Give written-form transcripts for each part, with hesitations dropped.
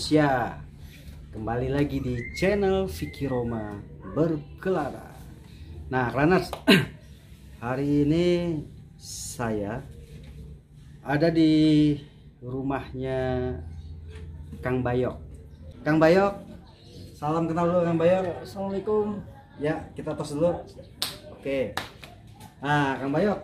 Indonesia. Kembali lagi di channel Vicky Roma Berkelana. Nah, Runners, hari ini saya ada di rumahnya Kang Bayok. Kang Bayok, salam kenal dulu Kang Bayok. Assalamualaikum. Ya, kita tos dulu. Oke. Nah, Kang Bayok,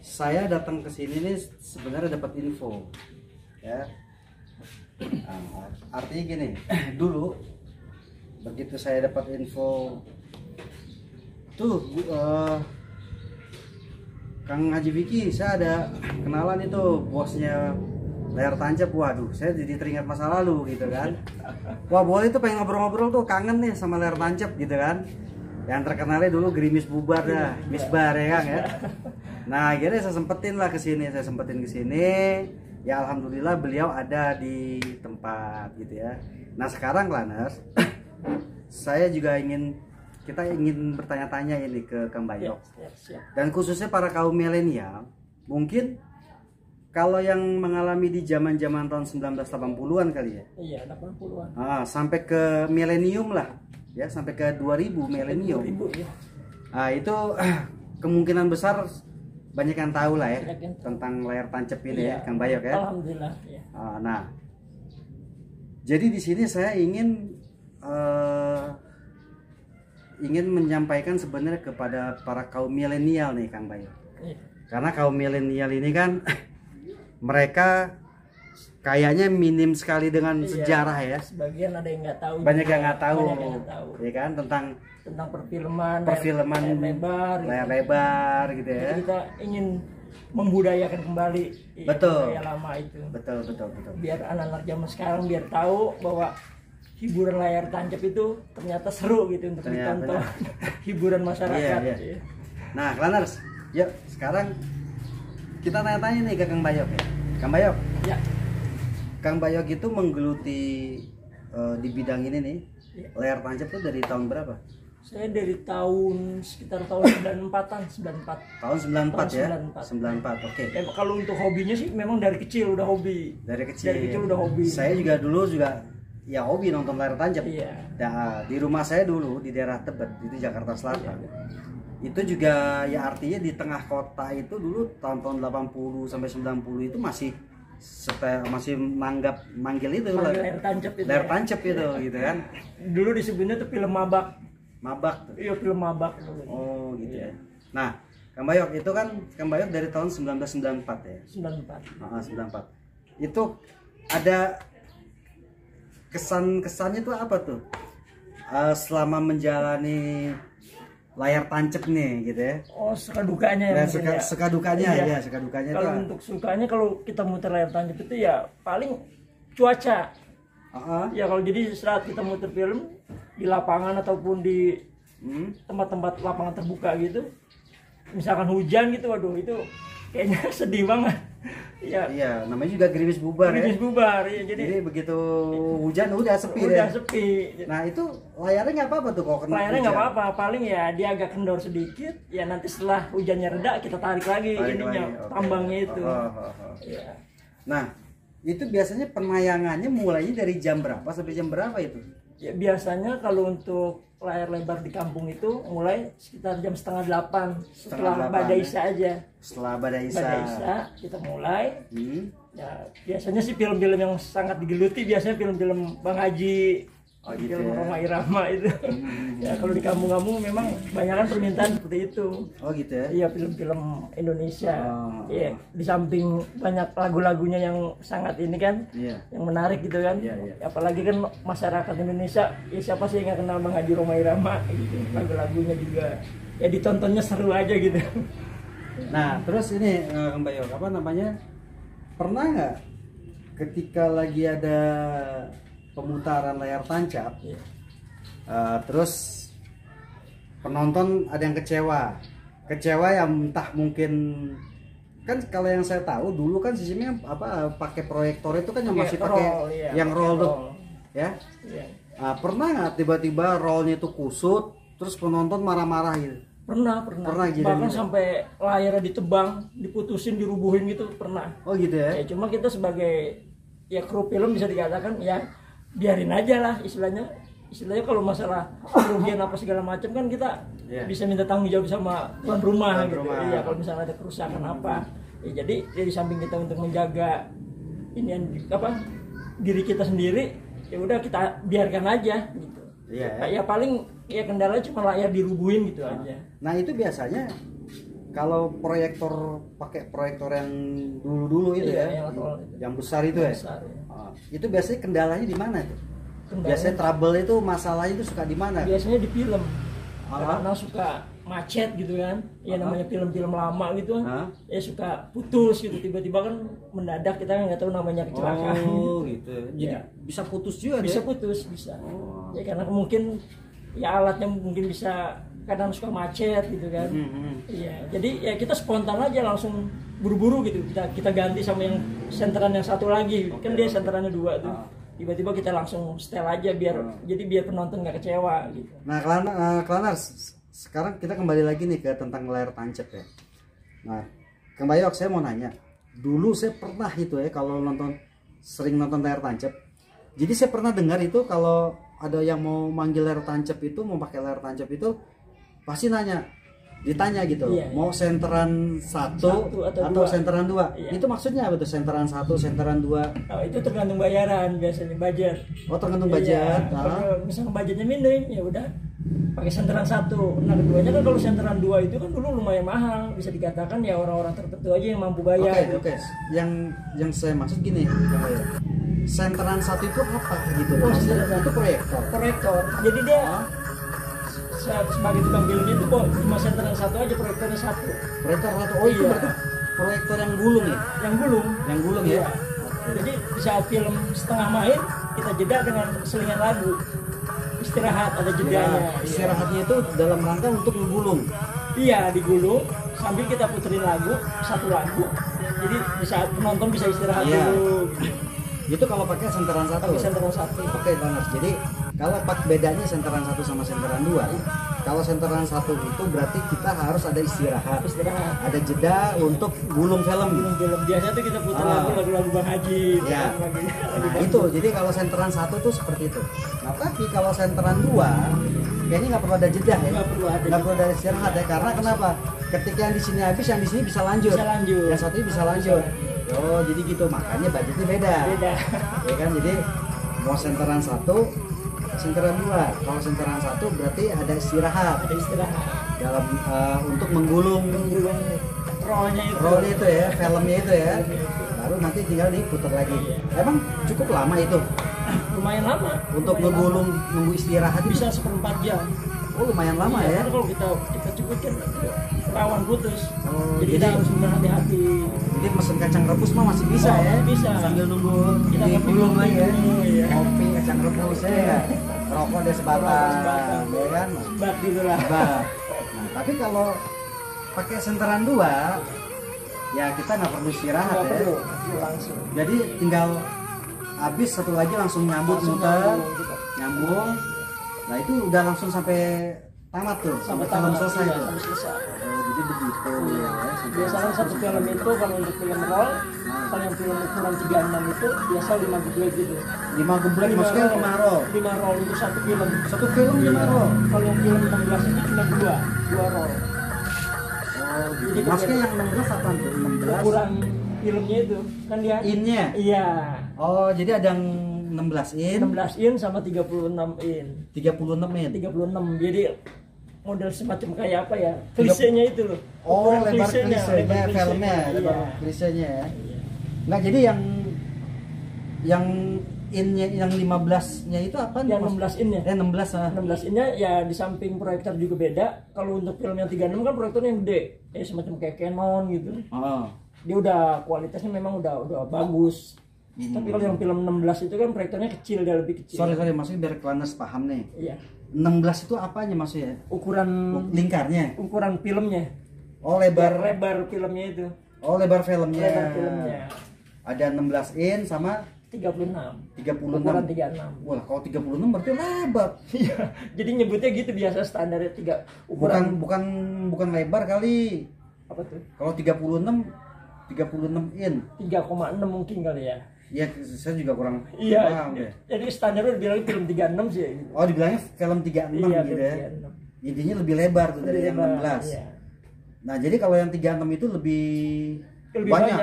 saya datang ke sini nih sebenarnya dapat info, ya. Artinya gini, dulu begitu saya dapat info tuh, Kang Haji Vicky, saya ada kenalan itu bosnya layar tancap. Waduh, saya jadi teringat masa lalu gitu kan. Wah, boleh tuh, pengen ngobrol-ngobrol tuh, kangen nih sama layar tancap gitu kan. Yang terkenalnya dulu Gerimis Bubar dah, Misbar ya Kang ya. Nah, akhirnya saya sempetin lah ke sini, Ya alhamdulillah beliau ada di tempat gitu ya. Nah, sekarang Runners, kita ingin bertanya-tanya ini ke Kang Bayok. Dan khususnya para kaum milenial, mungkin kalau yang mengalami di zaman-zaman tahun 1980-an kali ya. Iya, 80-an. Sampai ke milenium lah. Ya, sampai ke 2000 milenium. 2000 ya. Nah, itu kemungkinan besar banyak yang tahu lah ya tentang layar tancap ini ya, Kang Bayok ya. Alhamdulillah ya. Nah, jadi di sini saya ingin menyampaikan sebenarnya kepada para kaum milenial nih Kang Bayok. Iya. Karena kaum milenial ini kan mereka kayaknya minim sekali dengan sejarah ya. Sebagian ada yang nggak tahu. Banyak yang nggak tahu. Banyak yang nggak tahu. Ya kan, tentang perfilman layar lebar gitu ya. Jadi kita ingin membudayakan kembali budaya lama itu. Betul. Biar anak-anak zaman sekarang biar tahu bahwa hiburan layar tancap itu ternyata seru gitu untuk ditonton. Hiburan masyarakat. Iya. Nah, Runners, yuk sekarang kita tanya-tanya nih ke Kang Bayok ya. Kang Bayok. Ya. Kang Bayok itu menggeluti di bidang ini nih. Ya. Layar tancap tuh dari tahun berapa? Saya dari sekitar tahun 94-an, 94. Tahun 94 ya? 94, oke. Kalau untuk hobinya sih memang dari kecil udah hobi. Dari kecil udah hobi. Saya juga dulu ya hobi nonton layar tancap. Iya. Di rumah saya dulu di daerah Tebet, itu Jakarta Selatan. Iya. Itu juga ya artinya di tengah kota itu dulu tahun-tahun 80 sampai 90 itu masih manggil itu layar tancap itu. Layar tancap itu gitu kan. Dulu disebutnya tuh film mabak. Mabak tuh. Iya, film mabak. Oh, gitu ya. Nah, Kang Bayok itu kan dari tahun 1994 ya. 94. Itu ada kesannya tuh apa tuh? Selama menjalani layar tancap nih gitu ya. Oh, suka dukanya ya. Suka dukanya. Kalau untuk sukanya, kalau kita muter layar tancap itu ya paling cuaca. Ya kalau jadi saat kita muter film di lapangan ataupun di tempat-tempat lapangan terbuka gitu, misalkan hujan gitu, waduh itu kayaknya sedih banget. Iya, namanya juga Gerimis Bubar ya. Gerimis Bubar ya. Jadi begitu hujan udah sepi deh. Udah sepi. Nah, itu layarnya nggak apa-apa tuh kalau kena hujan. Layarnya nggak apa-apa, paling ya dia agak kendor sedikit. Ya nanti setelah hujannya reda kita tarik lagi tambangnya itu. Ya. Nah, itu biasanya penayangannya mulainya dari jam berapa sampai jam berapa itu? Ya biasanya kalau untuk layar lebar di kampung itu mulai sekitar jam 7:30 setelah Badai Isya aja. Setelah Badai Isya kita mulai. Ya biasanya sih film-film yang sangat digeluti biasanya film-film Bang Haji, film Roma Irama itu. Ya kalau di kampung-kampung memang kebanyakan permintaan seperti itu. Oh gitu ya? Iya, film-film Indonesia. Iya, di samping banyak lagu-lagunya yang sangat ini kan, yang menarik gitu kan. Apalagi kan masyarakat Indonesia, ya siapa sih yang nggak kenal Bang Haji Roma Irama gitu. Lagu-lagunya juga ya ditontonnya seru aja gitu. Nah, terus ini Kang Bayok, apa namanya? Pernah nggak ketika lagi ada pemutaran layar tancap, terus penonton ada yang kecewa yang entah mungkin kan, kalau yang saya tahu dulu kan sistemnya pakai proyektor itu kan yang masih pakai yang roll tuh ya. Pernah nggak tiba-tiba rollnya itu kusut terus penonton marah-marah gitu? Pernah. Bahkan sampai layarnya ditebang, diputusin, dirubuhin gitu pernah. Oh gitu ya? Ya cuma kita sebagai ya kru film bisa dikatakan ya biarin aja lah istilahnya kalau masalah kerugian apa segala macam kan kita bisa minta tanggung jawab sama tuan rumah gitu. Iya, kalau misalnya ada kerusakan apa. Ya, jadi di samping kita untuk menjaga ini apa diri kita sendiri, ya udah kita biarkan aja gitu. Iya. Ya paling ya kendala cuma layar dirubuhin gitu aja. Nah, itu biasanya kalau pakai proyektor yang dulu-dulu itu yang besar itu besar, ya. Itu biasanya kendalanya di mana tuh? Biasanya trouble itu masalahnya itu suka di mana? Biasanya di film. Karena suka macet gitu kan. Ya namanya film-film lama gitu kan. Ya suka putus gitu, tiba-tiba kan mendadak, kita kan nggak tahu namanya kecelakaan. Oh gitu. Jadi bisa putus juga bisa deh? Putus, bisa. Ya karena mungkin ya alatnya mungkin bisa kadang suka macet gitu kan. Iya. Jadi ya kita spontan aja langsung buru-buru gitu. Kita ganti sama yang senteran yang satu lagi. Kan dia senterannya 2 tuh. Tiba-tiba kita langsung setel aja biar penonton nggak kecewa gitu. Nah, Klanar, sekarang kita kembali lagi nih ke tentang layar tancap ya. Nah, Kang Bayok, saya mau nanya. Dulu saya pernah itu ya kalau sering nonton layar tancap. Jadi saya pernah dengar itu kalau ada yang mau manggil layar tancap itu, mau pakai layar tancap itu pasti ditanya gitu, mau senteran 1 atau senteran 2. Itu maksudnya apa tuh, senteran 1, senteran 2? Oh, itu tergantung bayaran biasanya, budget. Oh, tergantung budget. Misalnya budgetnya minim, ya udah pakai senteran 1. Nah, keduanya kan kalau senteran 2 itu kan dulu lumayan mahal, bisa dikatakan ya orang-orang tertentu aja yang mampu bayar. Oke. Yang saya maksud gini, senteran 1 itu apa gitu? Maksudnya itu proyektor. Jadi dia sebagai tukang filmnya itu kok cuma senteran 1 aja, proyektornya 1. Proyektor 1. Oh, itu berarti proyektor yang gulung ya? Yang gulung ya. Jadi di saat film setengah main, kita jeda dengan selingan lagu. Istirahat, ada jedanya. Istirahatnya itu dalam rangka untuk menggulung. Iya, digulung sambil kita puterin satu lagu. Jadi di saat penonton bisa istirahat dulu. Itu kalau pakai senteran 1. Oke, benar. Jadi kalau bedanya senteran 1 sama senteran 2, kalau senteran 1 itu berarti kita harus ada istirahat. Ada jeda untuk gulung film. Biasanya tuh kita putar lagu-lagu Bang Haji. Ya. Nah, itu. Jadi kalau senteran 1 tuh seperti itu. Nah, tapi kalau senteran 2 kayaknya nggak perlu ada jeda ya. Nggak perlu ada istirahat ya. Karena kenapa? Ketika yang di sini habis, yang di sini bisa lanjut. Yang satu bisa lanjut. Oh, jadi gitu. Makanya budgetnya beda. Ya kan? Jadi mau senteran 1, senteran 2. Kalau senteran 1 berarti ada istirahat. Dalam untuk menggulung rollnya itu ya, filmnya itu ya. Baru nanti tinggal diputar lagi. Emang cukup lama itu? Lumayan lama. Untuk nunggu istirahat bisa 1/4 jam. Oh, lumayan lama ya. Kalau kita cukup kan rawan putus. Jadi kita harus hati-hati. Jadi mesen kacang rebus mah masih bisa ya? Bisa. Sambil nunggu kita digulung lagi ya. Kopi, kacang rebus ya. Rokok deh sebatang, ya kan? Bat gitu lah. Nah, tapi kalau pakai senteran 2, ya kita nggak perlu istirahat ya. Langsung. Jadi tinggal habis satu lagi langsung nyambung. Nah, itu udah langsung sampai tamat tuh, sampai film selesai tuh. Oh, jadi begitu ya. Biasanya satu film itu kalau untuk film roll, kalau yang film ukuran 36 itu biasa 5 geblek gitu. 5 geblek maksudnya 5 roll. 5 roll itu satu film. Satu film 5 roll. Kalau yang film 16 itu cuma 2 roll. Oh, gitu. Maksudnya yang 16 apa tuh? 16. Ukuran filmnya itu kan dia. In-nya? Iya. Oh, jadi ada yang 16 in sama 36 in. 36 in. 36. Jadi model semacam kayak apa ya? Klisenya itu loh. Oh, lebar klisenya filmnya, lebar klisenya ya. Nggak, jadi yang in-nya yang 15-nya itu apa? Yang 16 in-nya. 16 in-nya ya di samping proyektor juga beda. Kalau untuk film yang 36 kan proyektornya yang gede. Semacam kayak Canon gitu. Oh. Dia udah kualitasnya memang udah bagus. Tapi kalau yang film 16 itu kan proyektornya kecil, dia lebih kecil. Sorry, maksudnya biar Klanas paham nih. Iya. 16 itu apanya maksudnya? Ukuran lingkarnya. Ukuran filmnya. Oh, lebar filmnya itu. Oh, lebar filmnya. Lebar filmnya. Ada 16 in sama 36. 36. Ukuran 36. Wah, kalau 36 berarti lebar. Iya. Jadi nyebutnya gitu biasa standarnya ukuran. Bukan lebar kali. Apa tuh? Kalau 36 in. 3,6 mungkin kali ya. Iya, saya juga kurang Iya. paham deh. Jadi standarnya dibilang film 36 sih. Gitu. Oh, dibilangnya film 36 Iya, gitu film ya. 36. Intinya lebih lebar tuh dari Lebih yang lebar, 16. iya. Nah, jadi kalau yang 36 itu lebih Lebih banyak.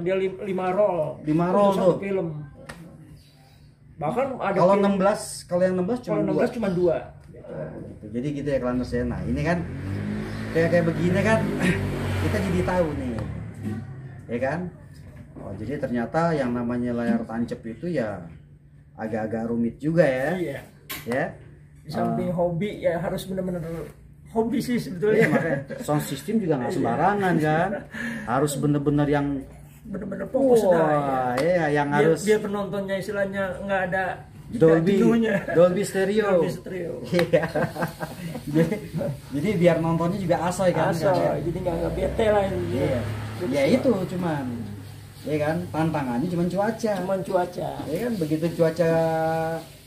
Dia 5 roll. 5 roll untuk tuh. satu film. Bahkan ada Kalau film, 16, kalau yang 16 cuma kalau 16 cuma 2. gitu. Jadi gitu ya Clanders ya. Nah, ini kan kayak begini kan kita jadi tahu nih. Ya kan? Oh, jadi ternyata yang namanya layar tancap itu ya agak-agak rumit juga ya. Iya. Ya. Di samping hobi ya harus benar-benar hobi sih Iya, sebetulnya. makanya sound system juga nggak sembarangan kan. Harus bener-bener yang Benar-benar fokus dah. wah, Ya. ya yang Biar, harus biar penontonnya istilahnya nggak ada Dolby Stereo. Dolby Stereo. Iya. jadi biar nontonnya juga asoy kan. Asal, kan? jadi nggak bete lah ini. Iya. Ya itu cuman ya kan tantangannya cuman cuaca. Cuman cuaca. Ya kan begitu cuaca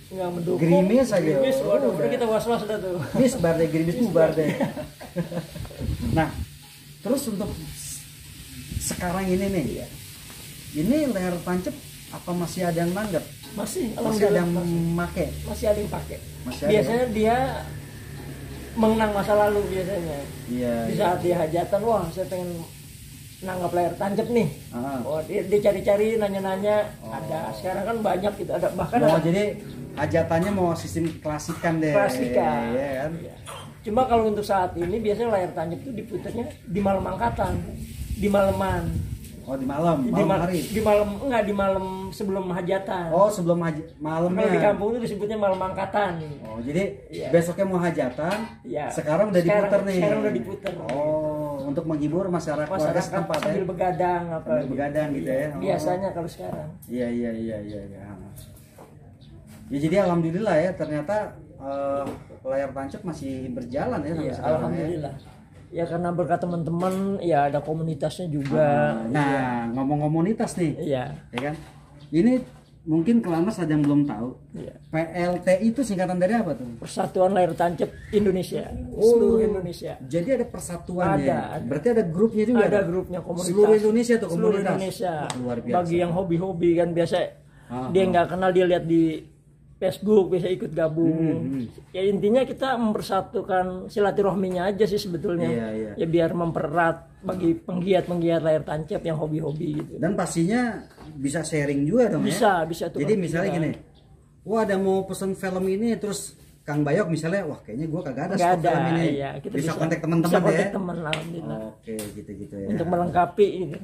Nggak mendukung. gerimis aja. Gerimis, waduh, Udah. udah kita was-was dah tuh. Bar deh, gerimis bubar deh. Nah, terus untuk sekarang ini nih, ini layar tancap apa masih ada yang nanggap? Masih, Masih ada yang alhamdulillah, make? masih ada yang pakai. Masih ada, Biasanya dia mengenang masa lalu biasanya. Iya. Di saat dia hajatan, wah saya pengen nanggap layar tancap nih. Ah. Oh, dia cari-cari, nanya-nanya. Ada. Sekarang kan banyak gitu, ada bahkan Oh, ada jadi hajatannya mau sistem klasikan deh. klasikan. Iya kan? Iya. Cuma kalau untuk saat ini biasanya layar tancap itu diputarnya di malam angkatan, di malaman. Oh, di malam hari. Di malam enggak, di malam sebelum hajatan. Oh, sebelum malamnya. Kalau di kampung itu disebutnya malam angkatan. Oh, jadi Iya. besoknya mau hajatan, Iya. sekarang udah diputer nih. Sekarang udah diputer. Oh, untuk menghibur masyarakat warga setempat ya. sambil begadang apa Sambil begadang gitu ya. Oh. Biasanya kalau sekarang. Iya. Ya jadi alhamdulillah ya ternyata layar tancap masih berjalan ya sampai Iya, sekarang. alhamdulillah. Ya karena berkat teman-teman ya ada komunitasnya juga. Nah, ngomong komunitas nih, Iya. ya kan? Ini mungkin Clanders ada yang belum tahu. Iya. PLTI itu singkatan dari apa tuh? Persatuan Layar Tancap Indonesia. Oh. Seluruh Indonesia. Jadi ada persatuannya. Ada. Berarti ada grupnya juga. Ada grupnya komunitas. Seluruh Indonesia tuh Seluruh komunitas. Indonesia. Luar biasa. Bagi yang hobi-hobi kan biasa dia Ah. nggak kenal, dia lihat di Facebook bisa ikut gabung. Ya intinya kita mempersatukan silaturahminya aja sih sebetulnya. Iya. Ya biar mempererat bagi penggiat-penggiat layar tancap yang hobi-hobi gitu. Dan pastinya bisa sharing juga dong Bisa, ya. bisa tuh. Jadi misalnya gini, wah ada mau pesen film ini terus Kang Bayok misalnya, wah kayaknya gua kagak ada Nggak stok ada, film ini. iya, kita bisa bisa kontak teman-teman bisa ya. kontak teman, alhamdulillah. Oke, gitu-gitu ya. Untuk melengkapi gitu.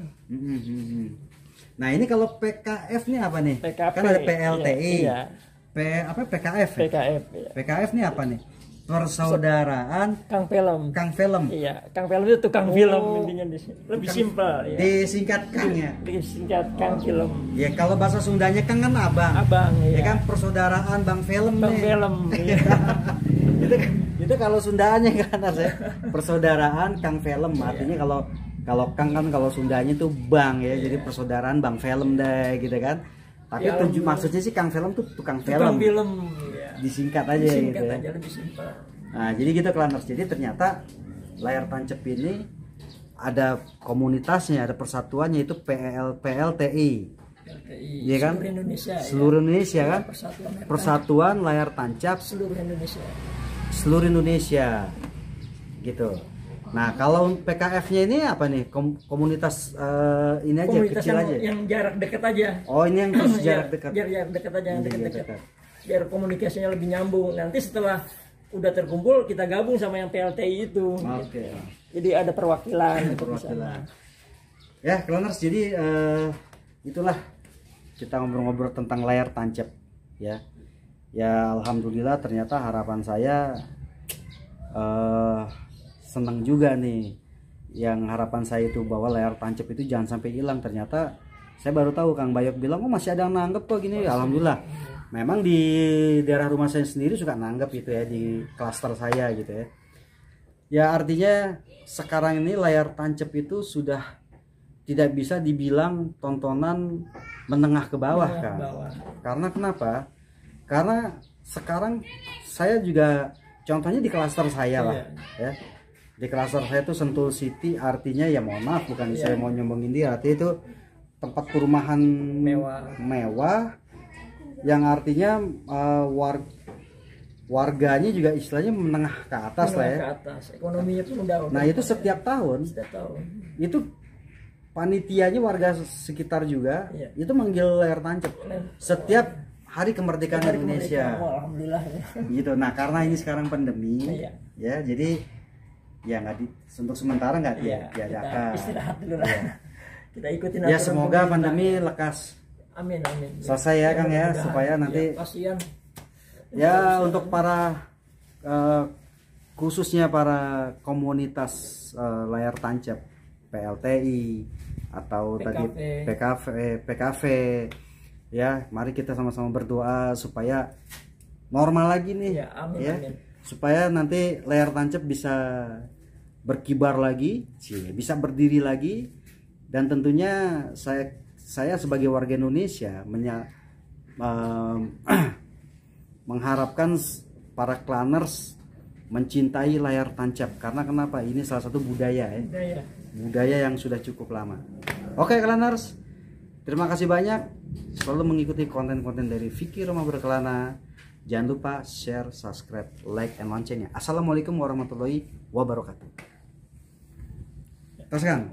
Nah, ini kalau PKF nih apa nih? PKP, Kan ada PLTI. iya. PKF ya? PKF ya. PKF nih apa nih? Persaudaraan Kang Film. Kang Film. Iya, Kang Film itu tukang film intinya di sini. Lebih simpel ya. Disingkat Kang ya. Disingkat Kang Film. Ya kalau bahasa Sundanya Kang kan abang. Abang Ya ya. kan persaudaraan Bang Film Bang nih. Film. Iya. itu kalau Sundanya kan ya. Persaudaraan Kang Film artinya kalau Kang kan kalau Sundanya tuh Bang ya. Jadi persaudaraan Bang Film deh gitu kan. Tapi Ya, maksudnya sih Kang Film tuh tukang Tukang film. film. Ya. Disingkat aja Disingkat gitu ya. aja lebih simpel. Nah, jadi gitu Clanders. Jadi ternyata layar tancap ini ada komunitasnya, ada persatuannya itu PLTI. LTI. Iya kan? Seluruh Indonesia. Seluruh Indonesia kan? Persatuan Layar Persatuan Layar Tancap seluruh Indonesia. seluruh Indonesia. Gitu. Nah, kalau PKF-nya ini apa nih? Komunitas ini aja Komunitas kecil aja. yang jarak dekat aja. Oh, ini yang khusus jarak Iya, dekat. Jarak dekat aja, yang Jarak dekat-dekat. dekat. Biar komunikasinya lebih nyambung. Nanti setelah udah terkumpul kita gabung sama yang PLTI itu. Oke. Jadi ada perwakilan. gitu di Perwakilan. sana. Ya, Clanders, jadi itulah kita ngobrol-ngobrol tentang layar tancap ya. Ya alhamdulillah ternyata harapan saya senang juga nih. Yang harapan saya itu bahwa layar tancap itu jangan sampai hilang. Ternyata saya baru tahu Kang Bayok bilang, oh masih ada yang nanggep kok gini. Alhamdulillah. Memang di daerah rumah saya sendiri suka nanggep gitu ya, di klaster saya gitu ya. Ya artinya sekarang ini layar tancap itu sudah tidak bisa dibilang tontonan menengah ke bawah Menengah kan. ke bawah. Karena kenapa? Karena sekarang saya juga contohnya di klaster saya lah, ya. Di klaster saya itu Sentul City, artinya ya mohon maaf bukan saya mau nyombongin dia, artinya itu tempat perumahan mewah yang artinya warganya juga istilahnya menengah ke atas lah ya. Ke atas. Ekonominya pun udah. Nah, itu setiap tahun itu panitianya warga sekitar juga itu manggil layar tancap setiap hari kemerdekaan Indonesia. Alhamdulillah. Gitu. Nah, karena ini sekarang pandemi, ya, jadi ya nggak untuk sementara nggak diadakan. Istirahat dulu lah. Kita ikutin. Ya, semoga pandemi lekas. Amin, amin. Selesai ya, Kang ya, supaya nanti. Kasihan. Ya, untuk para khususnya para komunitas layar tancap PLTI atau tadi PKV ya, mari kita sama-sama berdoa supaya normal lagi nih amin. Supaya nanti layar tancap bisa berkibar lagi, bisa berdiri lagi, dan tentunya saya sebagai warga Indonesia mengharapkan para claners mencintai layar tancap, karena kenapa? Ini salah satu budaya yang sudah cukup lama. Oke, claners, terima kasih banyak selalu mengikuti konten-konten dari Vicky Roma Berkelana. Jangan lupa share, subscribe, like, and loncengnya. Assalamualaikum warahmatullahi wabarakatuh. Terus kan?